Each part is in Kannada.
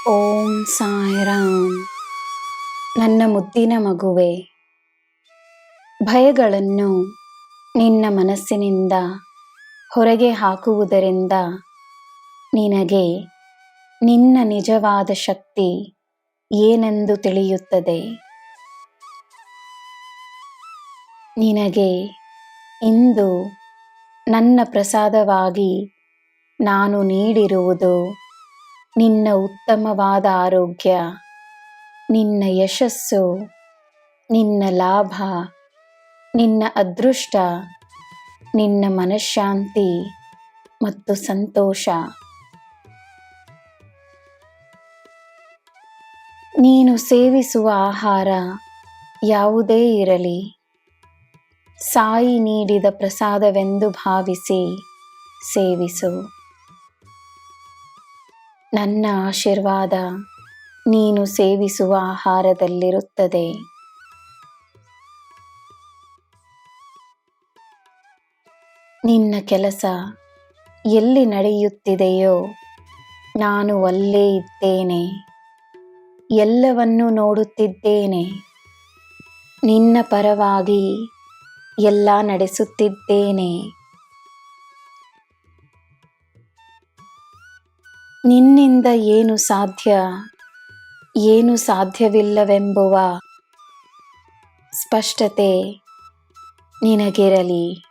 ಓಂ ಸಾಯಿರಾಮ್. ನನ್ನ ಮುದ್ದಿನ ಮಗುವೆ, ಭಯಗಳನ್ನು ನಿನ್ನ ಮನಸ್ಸಿನಿಂದ ಹೊರಗೆ ಹಾಕುವುದರಿಂದ ನಿನಗೆ ನಿನ್ನ ನಿಜವಾದ ಶಕ್ತಿ ಏನೆಂದು ತಿಳಿಯುತ್ತದೆ. ನಿನಗೆ ಇಂದು ನನ್ನ ಪ್ರಸಾದವಾಗಿ ನಾನು ನೀಡಿರುವುದು ನಿನ್ನ ಉತ್ತಮವಾದ ಆರೋಗ್ಯ, ನಿನ್ನ ಯಶಸ್ಸು, ನಿನ್ನ ಲಾಭ, ನಿನ್ನ ಅದೃಷ್ಟ, ನಿನ್ನ ಮನಃಶಾಂತಿ ಮತ್ತು ಸಂತೋಷ. ನೀನು ಸೇವಿಸುವ ಆಹಾರ ಯಾವುದೇ ಇರಲಿ, ಸಾಯಿ ನೀಡಿದ ಪ್ರಸಾದವೆಂದು ಭಾವಿಸಿ ಸೇವಿಸು. ನನ್ನ ಆಶೀರ್ವಾದ ನೀನು ಸೇವಿಸುವ ಆಹಾರದಲ್ಲಿರುತ್ತದೆ. ನಿನ್ನ ಕೆಲಸ ಎಲ್ಲಿ ನಡೆಯುತ್ತಿದೆಯೋ ನಾನು ಅಲ್ಲೇ ಇದ್ದೇನೆ, ಎಲ್ಲವನ್ನೂ ನೋಡುತ್ತಿದ್ದೇನೆ, ನಿನ್ನ ಪರವಾಗಿ ಎಲ್ಲ ನಡೆಸುತ್ತಿದ್ದೇನೆ. ನಿನ್ನಿಂದ ಏನು ಸಾಧ್ಯ, ಏನು ಸಾಧ್ಯವಿಲ್ಲವೆಂಬುವ ಸ್ಪಷ್ಟತೆ ನಿನಗಿರಲಿ.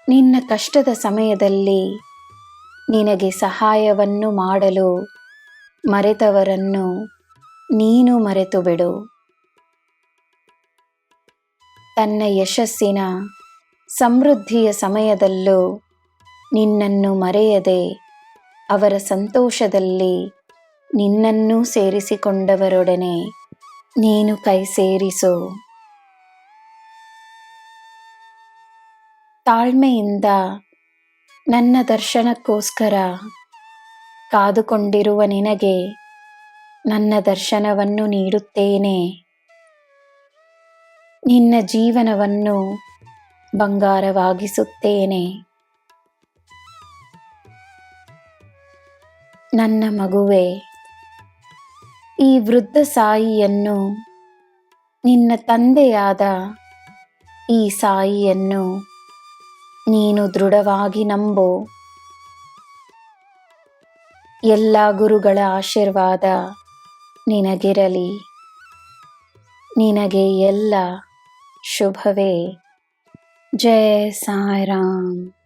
ನಿನ್ನ ಕಷ್ಟದ ಸಮಯದಲ್ಲಿ ನಿನಗೆ ಸಹಾಯವನ್ನು ಮಾಡಲು ಮರೆತವರನ್ನು ನೀನು ಮರೆತು ಬಿಡು. ತನ್ನ ಯಶಸ್ಸಿನ ಸಮೃದ್ಧಿಯ ಸಮಯದಲ್ಲೂ ನಿನ್ನನ್ನು ಮರೆಯದೆ ಅವರ ಸಂತೋಷದಲ್ಲಿ ನಿನ್ನನ್ನೂ ಸೇರಿಸಿಕೊಂಡವರೊಡನೆ ನೀನು ಕೈ ಸೇರಿಸು. ತಾಳ್ಮೆಯಿಂದ ನನ್ನ ದರ್ಶನಕ್ಕೋಸ್ಕರ ಕಾದುಕೊಂಡಿರುವ ನಿನಗೆ ನನ್ನ ದರ್ಶನವನ್ನು ನೀಡುತ್ತೇನೆ. ನಿನ್ನ ಜೀವನವನ್ನು ಬಂಗಾರವಾಗಿಸುತ್ತೇನೆ. ನನ್ನ ಮಗುವೆ, ಈ ವೃದ್ಧ ಸಾಯಿಯನ್ನು, ನಿನ್ನ ತಂದೆಯಾದ ಈ ಸಾಯಿಯನ್ನು ನೀನು ದೃಢವಾಗಿ ನಂಬು. ಎಲ್ಲ ಗುರುಗಳ ಆಶೀರ್ವಾದ ನಿನಗಿರಲಿ. ನಿನಗೆ ಎಲ್ಲ ಶುಭವೇ. ಜೈ ಸಾಯಿರಾಮ್.